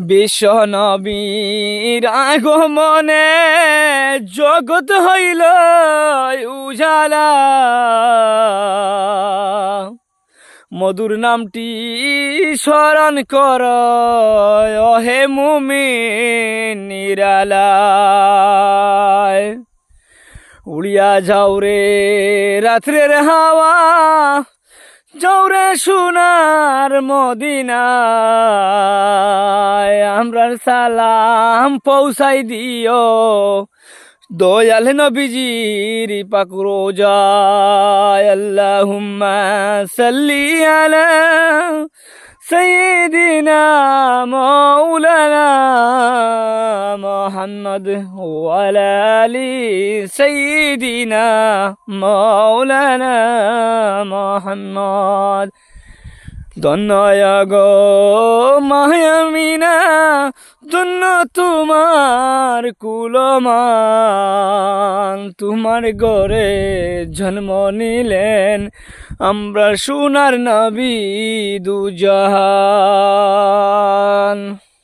বিশ্ব নবীর আগমনে জগৎ হইল উজালা, মধুর নামটি স্মরণ কর হে মুমিন নিরালায়। উড়িয়া যাও রে রাত্রের হাওয়া, যাও রে সোনার মদিনায়, আমরার সালাম পৌঁছাই দিও দয়াল নবীজির পাক রোজায়। আল্লাহুম্মা সাল্লি আলা সাইয়্যিদিনা মাওলানা মুহাম্মদ ওয়া আলা আলি সাইয়্যিদিনা মাওলানা মুহাম্মদ। ধন্যয় গো মায়ামিনা, ধন্য তোমার কুলমান, তোমার গরে জন্ম নিলেন আমরা সোনার নবী দুজাহান।